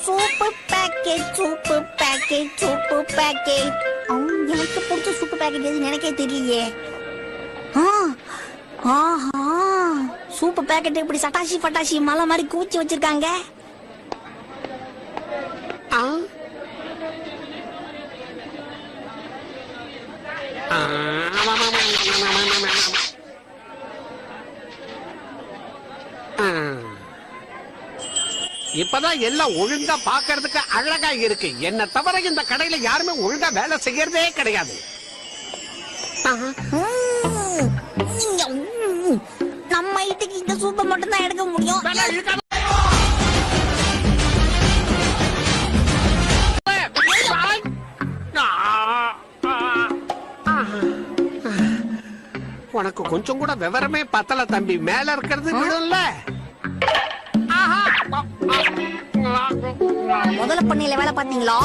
Super package super package super package. எனக்கு பிடிச்ச super package எதுன்னு எனக்கே தெரியலையே. ஆஹா, சூப்பர் பேக்கெட் இப்படி சட்டாசி பட்டாசி மலை மாதிரி கூச்சி வச்சிருக்காங்க. இப்பதான் எல்லாம் ஒழுங்கா பாக்குறதுக்கு அழகா இருக்கு. என்ன தவிர இந்த கடையில யாருமே ஒழுங்கா வேலை செய்யறதே கிடையாது. நம்ம வீட்டுக்கு இந்த சூப்பர் மட்டும் தான் எடுக்க முடியும். உனக்கு கொஞ்சம் கூட விவரமே பத்தல தம்பி. மேல இருக்கிறது விடும்ல. முதல்ல பண்ணையில வேலை பாத்தீங்களா?